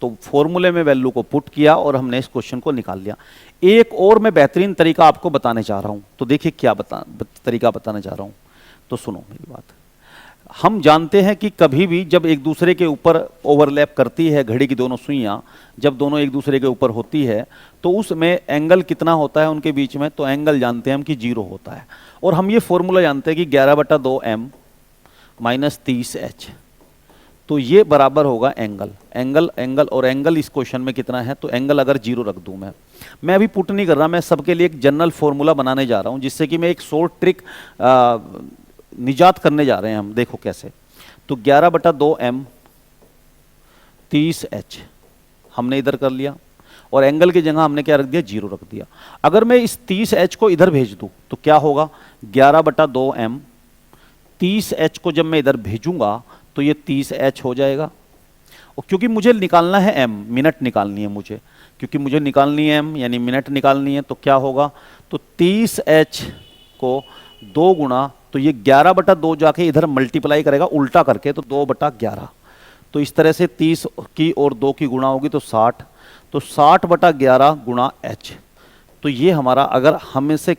तो फॉर्मूले में वैल्यू को पुट किया और हमने इस क्वेश्चन को निकाल लिया। एक और मैं बेहतरीन तरीका आपको बताने जा रहा हूं, तो देखिए क्या तरीका बताने जा रहा हूं, तो सुनो मेरी बात। हम जानते हैं कि कभी भी जब एक दूसरे के ऊपर ओवरलैप करती है घड़ी की दोनों सुइयां, जब दोनों एक दूसरे के ऊपर होती है, तो उसमें एंगल कितना होता है उनके बीच में, तो एंगल जानते हैं हम कि 0 होता है। और हम ये फॉर्मूला जानते हैं कि 11/2m माइनस 30h, तो ये बराबर होगा एंगल, और एंगल इस क्वेश्चन में कितना है, तो एंगल अगर 0 रख दूं मैं अभी पुट नहीं कर रहा, मैं सबके लिए एक जनरल फॉर्मूला बनाने जा रहा हूं, जिससे कि मैं एक शॉर्ट ट्रिक निजात करने जा रहे हैं हम। देखो कैसे, तो 11/2m 30h हमने इधर कर लिया, और एंगल की जगह हमने क्या रख दिया, 0 रख दिया। अगर मैं इस 30h को इधर भेज दूं तो क्या होगा, 11/2m 30h को जब मैं इधर भेजूंगा तो ये 30h हो जाएगा। और क्योंकि मुझे निकालना है m, मिनट निकालनी है मुझे, क्योंकि मुझे निकालनी है m यानी मिनट निकालनी है, तो क्या होगा, तो 30h को 2 गुणा, तो ये 11/2 जाके इधर मल्टीप्लाई करेगा उल्टा करके, तो 2/11, तो इस तरह से 30 की और 2 की गुणा होगी तो 60, तो 60/11 गुणा h। तो ये हमारा, अगर हमें से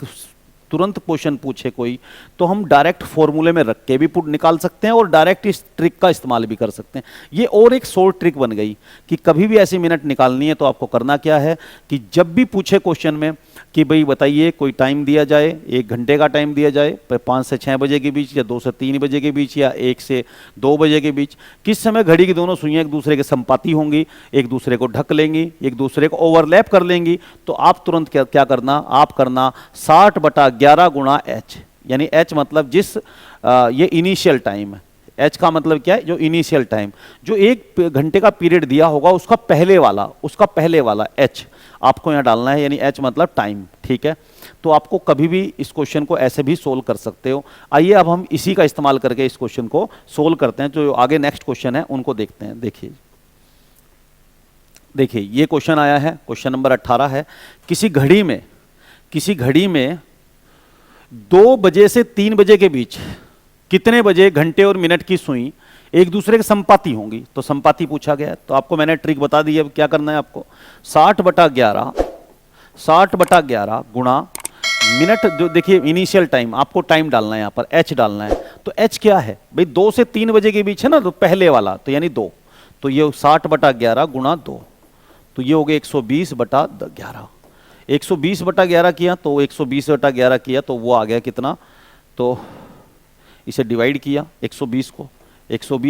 तुरंत क्वेश्चन पूछे कोई, तो हम डायरेक्ट फॉर्मूले में रख के भी पुट निकाल सकते हैं और डायरेक्ट इस ट्रिक का इस्तेमाल भी कर सकते हैं। ये और एक शॉर्ट ट्रिक बन गई कि कभी भी ऐसी मिनट निकालनी है तो आपको करना क्या है कि जब भी पूछे क्वेश्चन में कि भाई बताइए कोई टाइम दिया जाए, 1 घंटे का टाइम दिया जाए 5 से 6 बजे के बीच, या 2 से 3 बजे के बीच, या 1 से 2 बजे के बीच, किस समय घड़ी की दोनों सुइयां एक दूसरे के संपाती होंगी, एक दूसरे को ढक लेंगी, एक दूसरे को ओवरलैप कर लेंगी, तो आप तुरंत क्या करना, आप करना 60/11 गुणा h, यानी h मतलब जिस ये इनिशियल टाइम है, एच का मतलब क्या है, जो इनिशियल टाइम, जो 1 घंटे का पीरियड दिया होगा उसका पहले वाला एच आपको यहाँ डालना है, यानी एच मतलब टाइम। ठीक है, तो आपको कभी भी इस क्वेश्चन को ऐसे भी सोल्व कर सकते हो। आइए अब हम इसी का इस्तेमाल करके इस क्वेश्चन को सोल्व करते हैं। जो आगे नेक्स्ट क्वेश्चन है उनको देखते हैं। देखिए ये क्वेश्चन आया है, क्वेश्चन नंबर 18 है। किसी घड़ी में 2 बजे से 3 बजे के बीच कितने बजे घंटे और मिनट की सुई एक दूसरे के संपाती होंगी। तो संपाती पूछा गया है, तो आपको मैंने ट्रिक बता दी है। अब क्या करना है आपको, 60/11 गुणा मिनट, जो देखिए इनिशियल टाइम, आपको टाइम डालना है यहाँ पर, एच डालना है। तो एच क्या है भाई, 2 से 3 बजे के बीच है ना, तो पहले वाला, तो यानी 2, तो ये 60/11 गुणा 2, तो ये हो गया 120/11। 120/11 किया तो 120/11 किया तो वो आ गया कितना, तो इसे डिवाइड किया 120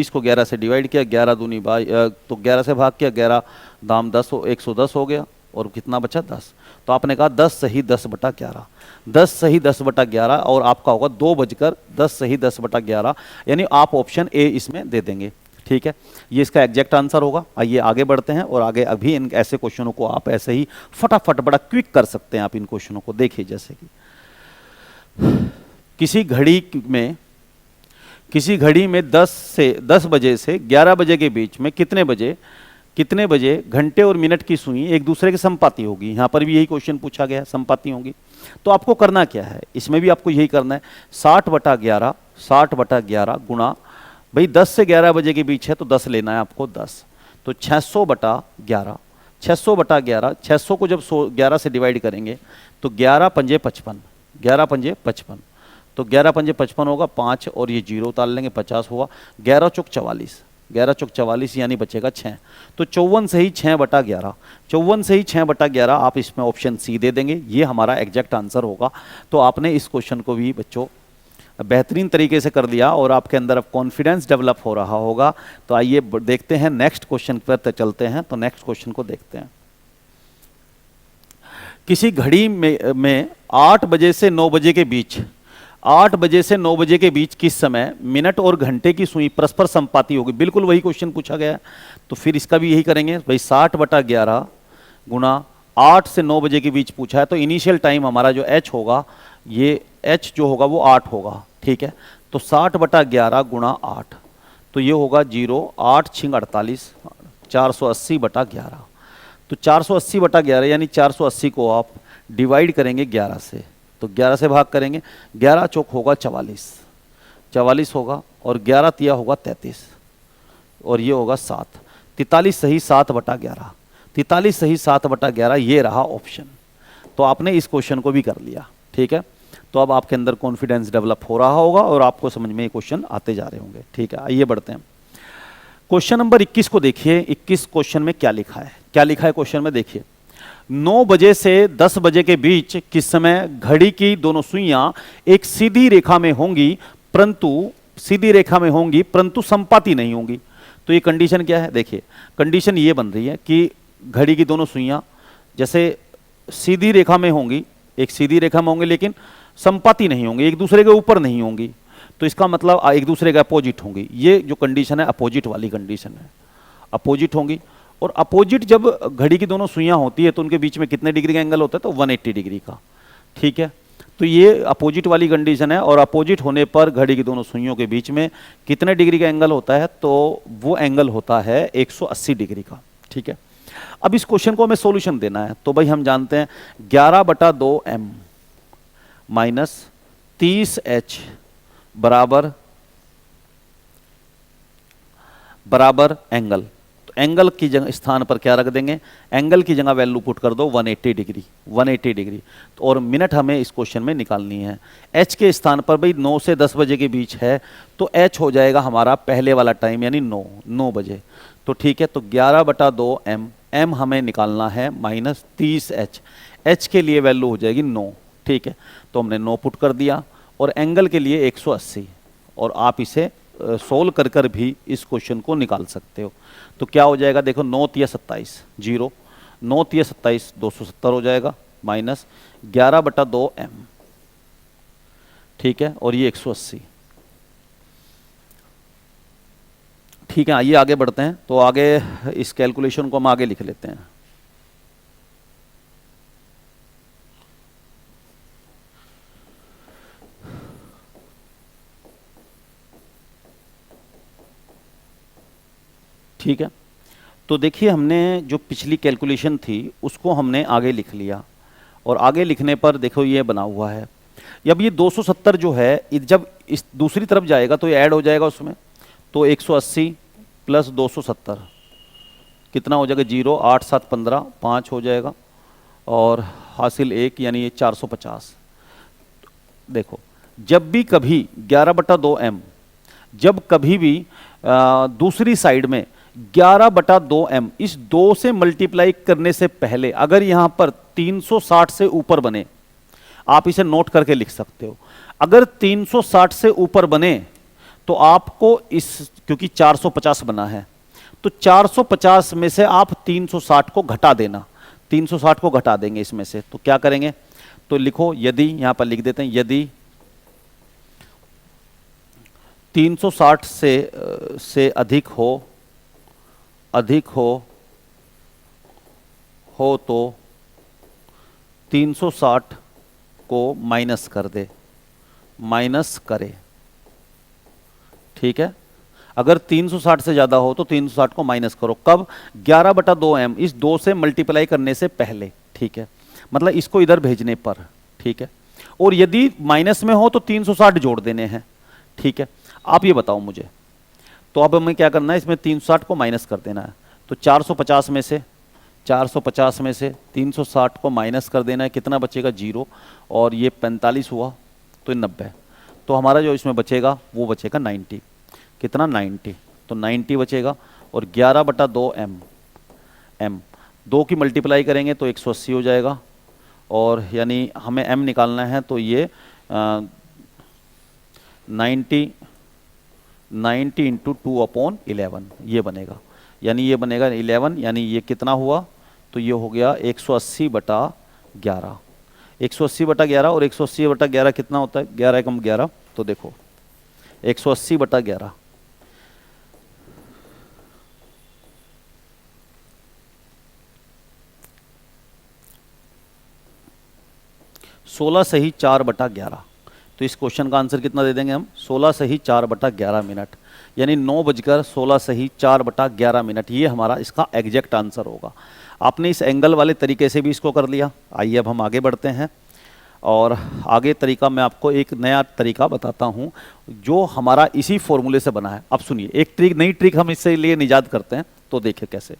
को 11 से डिवाइड किया, 11 दूनी 22, तो 11 से भाग किया, 11 दाम 10 हो, 110 हो गया, और कितना बचा 10। तो आपने कहा 10 सही 10/11, 10 सही 10/11, और आपका होगा 2:10 सही 10/11, यानी आप ऑप्शन ए इसमें दे देंगे। ठीक है, ये इसका एग्जैक्ट आंसर होगा। आइए आगे बढ़ते हैं, और आगे अभी इन ऐसे क्वेश्चनों को आप ऐसे ही फटाफट बड़ा क्विक कर सकते हैं आप इन क्वेश्चनों को। देखिए जैसे कि किसी घड़ी में 10 बजे से 11 बजे के बीच में कितने बजे घंटे और मिनट की सुई एक दूसरे के संपाती होगी। यहाँ पर भी यही क्वेश्चन पूछा गया है, संपाती होंगी। तो आपको करना क्या है, इसमें भी आपको यही करना है, 60/11 गुणा, भाई 10 से 11 बजे के बीच है तो 10 लेना है आपको, 10, तो 600/11, 600 को जब 11 से डिवाइड करेंगे तो 11×5 = 55, 11×5 = 55, तो 11×5 = 55 होगा, 5 और ये 0 उतार लेंगे, 50 होगा, 11×4 = 44, 11×4 = 44, यानी बचेगा 6, तो 54 सही 6/11, 54 सही 6/11, आप इसमें ऑप्शन सी दे देंगे, ये हमारा एग्जैक्ट आंसर होगा। तो आपने इस क्वेश्चन को भी बच्चों बेहतरीन तरीके से कर दिया, और आपके अंदर अब कॉन्फिडेंस डेवलप हो रहा होगा। तो आइए देखते हैं नेक्स्ट क्वेश्चन पर चलते हैं। तो नेक्स्ट क्वेश्चन को देखते हैं। किसी घड़ी में 8 बजे से 9 बजे के बीच, 8 बजे से 9 बजे के बीच किस समय मिनट और घंटे की सुई परस्पर संपाती होगी। बिल्कुल वही क्वेश्चन पूछा गया है, तो फिर इसका भी यही करेंगे भाई, 60/11 गुणा 8 से 9 बजे के बीच पूछा है, तो इनिशियल टाइम हमारा जो एच होगा, ये एच जो होगा वो 8 होगा। ठीक है, तो 60/11 गुणा 8, तो ये होगा 0, 8 × 48, 480/11, तो 480/11 यानी 480 को आप डिवाइड करेंगे 11 से, तो 11 से भाग करेंगे, 11 चौक होगा 44, 44 होगा, और 11 तिया होगा 33, और ये होगा 7, 43 सही 7/11, 43 सही 7/11, ये रहा ऑप्शन। तो आपने इस क्वेश्चन को भी कर लिया। ठीक है, तो अब आपके अंदर कॉन्फिडेंस डेवलप हो रहा होगा, और आपको समझ में ये क्वेश्चन आते जा रहे होंगे। ठीक है, आइए बढ़ते हैं। क्वेश्चन नंबर 21 को देखिए। 21 क्वेश्चन में क्या लिखा है, क्वेश्चन में देखिए, 9 बजे से 10 बजे के बीच किस समय घड़ी की दोनों सुइयां एक सीधी रेखा में होंगी परंतु संपाती नहीं होंगी। तो ये कंडीशन क्या है, देखिए कंडीशन ये बन रही है कि घड़ी की दोनों सुइयां जैसे सीधी रेखा में होंगी, एक सीधी रेखा में होंगी, लेकिन संपाती नहीं होंगी, एक दूसरे के ऊपर नहीं होंगी, तो इसका मतलब एक दूसरे के अपोजिट होंगी। ये जो कंडीशन है अपोजिट वाली कंडीशन है, अपोजिट होंगी। और अपोजिट जब घड़ी की दोनों सुइयां होती है तो उनके बीच में कितने डिग्री का एंगल होता है, तो 180 डिग्री का। ठीक है, तो ये अपोजिट वाली कंडीशन है, और अपोजिट होने पर घड़ी की दोनों सुइयों के बीच में कितने डिग्री का एंगल होता है, तो वो एंगल होता है 180 डिग्री का। ठीक है, अब इस क्वेश्चन को हमें सॉल्यूशन देना है, तो भाई हम जानते हैं 11/2m माइनस 30h बराबर एंगल। तो एंगल की जगह स्थान पर क्या रख देंगे, एंगल की जगह वैल्यू पुट कर दो 180 डिग्री, 180 डिग्री। तो और मिनट हमें इस क्वेश्चन में निकालनी है। एच के स्थान पर भाई 9 से 10 बजे के बीच है, तो एच हो जाएगा हमारा पहले वाला टाइम यानी 9 बजे। तो ठीक है, तो 11/2m, m हमें निकालना है माइनस 30h, h के लिए वैल्यू हो जाएगी 9। ठीक है, तो हमने 9 पुट कर दिया, और एंगल के लिए 180, और आप इसे सोल्व कर भी इस क्वेश्चन को निकाल सकते हो। तो क्या हो जाएगा, देखो 9 × 27 0, 9 × 27 270 हो जाएगा, माइनस 11/2m। ठीक है, और ये 180, ठीक है, आइए आगे बढ़ते हैं। तो आगे इस कैलकुलेशन को हम आगे लिख लेते हैं। ठीक है, तो देखिए हमने जो पिछली कैलकुलेशन थी उसको हमने आगे लिख लिया, और आगे लिखने पर देखो ये बना हुआ है। अब ये 270 जो है जब इस दूसरी तरफ जाएगा तो ये ऐड हो जाएगा उसमें, तो 180 प्लस 270 कितना हो जाएगा, 0, 8, 7, 15, 5 हो जाएगा, और हासिल 1 यानी ये 450। देखो जब भी कभी 11/2m, जब कभी भी दूसरी साइड में 11/2m इस 2 से मल्टीप्लाई करने से पहले अगर यहां पर 360 से ऊपर बने, आप इसे नोट करके लिख सकते हो, अगर 360 से ऊपर बने तो आपको इस, क्योंकि 450 बना है, तो 450 में से आप 360 को घटा देना, 360 को घटा देंगे इसमें से। तो क्या करेंगे, तो लिखो यदि, यहां पर लिख देते हैं, यदि 360 से अधिक हो तो 360 को माइनस कर दे, माइनस करे। ठीक है, अगर 360 से ज्यादा हो तो 360 को माइनस करो, कब, 11/2m इस 2 से मल्टीप्लाई करने से पहले। ठीक है, मतलब इसको इधर भेजने पर। ठीक है, और यदि माइनस में हो तो 360 जोड़ देने हैं। ठीक है, आप ये बताओ मुझे, तो अब हमें क्या करना है, इसमें 360 को माइनस कर देना है, तो 450 में से 360 को माइनस कर देना है, कितना बचेगा, 0, और ये 45 हुआ तो 90, तो हमारा जो इसमें बचेगा वो बचेगा 90, कितना, 90, तो 90 बचेगा। और 11/2m, 2 की मल्टीप्लाई करेंगे तो 180 हो जाएगा, और यानी हमें m निकालना है, तो ये 90 इंटू 2/11 ये बनेगा, यानी ये बनेगा 11, यानी ये कितना हुआ, तो ये हो गया 180/11, 180/11, और 180/11 कितना होता है, 11 × 11, तो देखो 180/11 16 सही 4/11, तो इस क्वेश्चन का आंसर कितना दे देंगे हम, 16 सही 4/11 मिनट, यानी 9:16 सही 4/11, ये हमारा इसका एग्जैक्ट आंसर होगा। आपने इस एंगल वाले तरीके से भी इसको कर लिया। आइए अब हम आगे बढ़ते हैं, और आगे तरीका मैं आपको एक नया तरीका बताता हूं जो हमारा इसी फॉर्मूले से बना है। अब सुनिए, एक ट्रिक, नई ट्रिक हम इससे लिए निजात करते हैं, तो देखिए कैसे।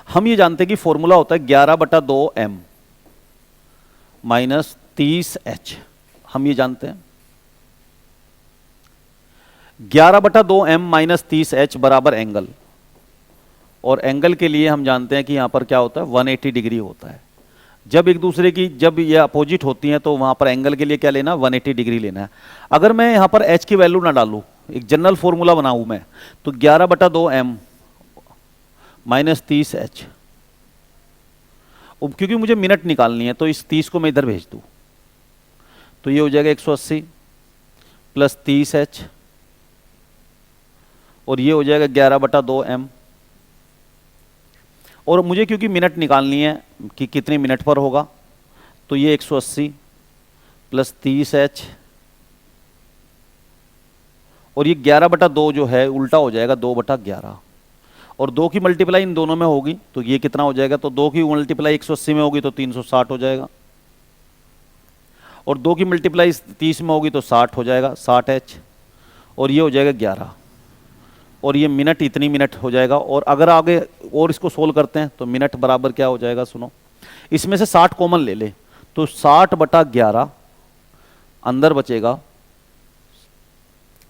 हम ये जानते हैं कि फॉर्मूला होता है 11/2m माइनस 30h, हम ये जानते हैं 11/2m माइनस 30h बराबर एंगल, और एंगल के लिए हम जानते हैं कि यहां पर क्या होता है, 180 डिग्री होता है। जब एक दूसरे की, जब ये अपोजिट होती हैं तो वहां पर एंगल के लिए क्या लेना, 180 डिग्री लेना है। अगर मैं यहां पर h की वैल्यू ना डालूं, एक जनरल फॉर्मूला बनाऊं मैं, तो 11/2m माइनस 30h, क्योंकि मुझे मिनट निकालनी है तो इस 30 को मैं इधर भेज दूं, तो ये हो जाएगा 180 प्लस 30h, और ये हो जाएगा 11/2m, और मुझे क्योंकि मिनट निकालनी है कि कितने मिनट पर होगा, तो ये 180 प्लस 30h, और ये 11/2 जो है उल्टा हो जाएगा 2/11, और 2 की मल्टीप्लाई इन दोनों में होगी तो ये कितना हो जाएगा, तो 2 की मल्टीप्लाई 180 में होगी तो 360 हो जाएगा, और 2 की मल्टीप्लाई 30 में होगी तो 60 हो जाएगा, 60h, और ये हो जाएगा 11, और ये मिनट इतनी मिनट हो जाएगा। और अगर आगे और इसको सोल्व करते हैं तो मिनट बराबर क्या हो जाएगा, सुनो, इसमें से 60 कॉमन ले ले, तो 60/11 अंदर बचेगा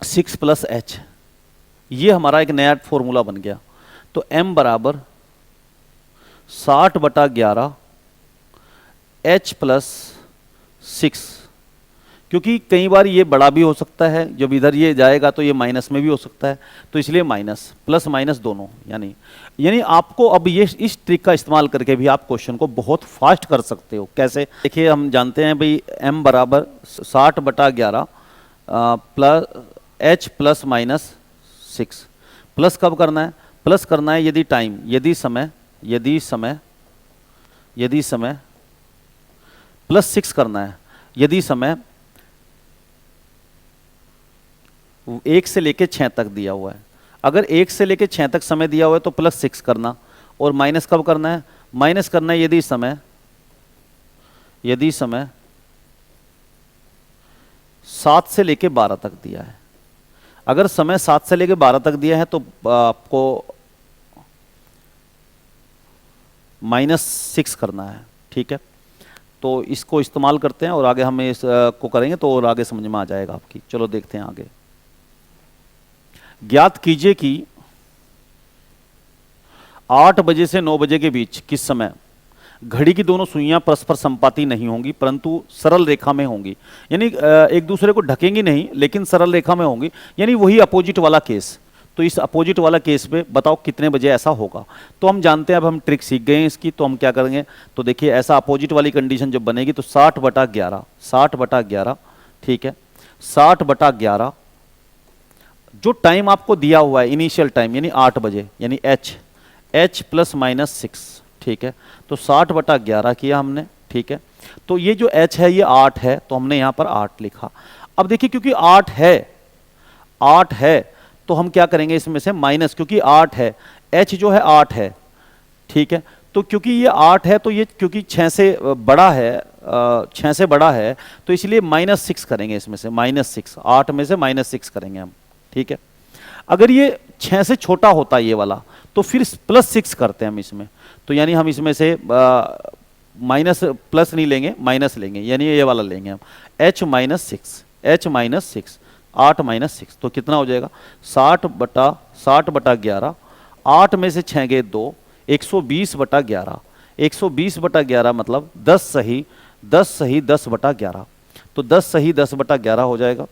6 + h, ये हमारा एक नया फॉर्मूला बन गया। तो m बराबर 60/11 h + 6, क्योंकि कई बार ये बड़ा भी हो सकता है, जब इधर ये जाएगा तो ये माइनस में भी हो सकता है, तो इसलिए माइनस प्लस माइनस दोनों, यानी आपको अब ये इस ट्रिक का इस्तेमाल करके भी आप क्वेश्चन को बहुत फास्ट कर सकते हो। कैसे, देखिए हम जानते हैं भाई m बराबर 60/11 प्लस h + -6 प्लस कब करना है? प्लस करना है यदि टाइम, यदि समय प्लस 6 करना है यदि समय 1 से लेके 6 तक दिया हुआ है। अगर 1 से लेके 6 तक समय दिया हुआ है तो प्लस 6 करना, और माइनस कब करना है? माइनस करना है यदि समय 7 से लेके 12 तक दिया है। अगर समय 7 से लेके 12 तक दिया है तो आपको -6 करना है। ठीक है, तो इसको इस्तेमाल करते हैं और आगे हम इसको करेंगे तो और आगे समझ में आ जाएगा आपकी। चलो देखते हैं आगे। ज्ञात कीजिए कि 8 बजे से 9 बजे के बीच किस समय घड़ी की दोनों सुइयां परस्पर संपाती नहीं होंगी परंतु सरल रेखा में होंगी। यानी एक दूसरे को ढकेंगी नहीं लेकिन सरल रेखा में होंगी, यानी वही अपोजिट वाला केस। तो इस अपोजिट वाला केस में बताओ कितने बजे ऐसा होगा। तो हम जानते हैं, अब हम ट्रिक सीख गए हैं इसकी, तो हम क्या करेंगे, तो देखिए ऐसा अपोजिट वाली कंडीशन जब बनेगी तो 60/11, ठीक है, 60/11 जो टाइम आपको दिया हुआ है इनिशियल टाइम यानी 8 बजे यानी h +-6, ठीक है, तो 60/11 किया हमने। ठीक है, तो ये जो h है ये 8 है तो हमने यहां पर 8 लिखा। अब देखिए क्योंकि 8 है तो हम क्या करेंगे इसमें से माइनस, क्योंकि 8 है, h जो है 8 है। ठीक है, तो क्योंकि ये 8 है तो ये क्योंकि 6 से बड़ा है तो इसलिए -6 करेंगे इसमें से, -6, 8 में से -6 करेंगे हम। ठीक है, अगर ये 6 से छोटा होता ये वाला तो फिर +6 करते हैं हम इसमें, तो यानी हम इसमें से माइनस प्लस नहीं लेंगे, माइनस लेंगे, यानी ये वाला लेंगे हम h -6, 8 -6, तो कितना हो जाएगा 60/11, 8 में से 6 गए 2, 120/11, 120/11 मतलब 10 सही 10/11, तो 10 सही 10/11 हो जाएगा,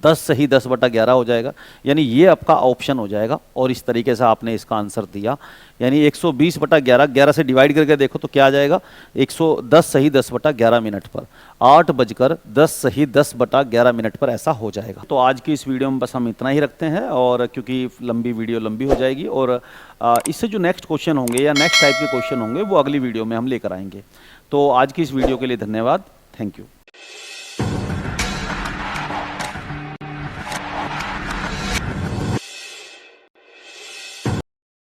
10 सही 10/11 हो जाएगा, यानी ये आपका ऑप्शन हो जाएगा। और इस तरीके से आपने इसका आंसर दिया, यानी 120/11, 11 से डिवाइड करके देखो तो क्या आ जाएगा, 110 सही 10/11 मिनट पर, 8:10 सही 10/11 पर ऐसा हो जाएगा। तो आज की इस वीडियो में बस हम इतना ही रखते हैं, और क्योंकि वीडियो लंबी हो जाएगी, और इससे जो नेक्स्ट क्वेश्चन होंगे या नेक्स्ट टाइप के क्वेश्चन होंगे वो अगली वीडियो में हम लेकर आएंगे। तो आज की इस वीडियो के लिए धन्यवाद, थैंक यू।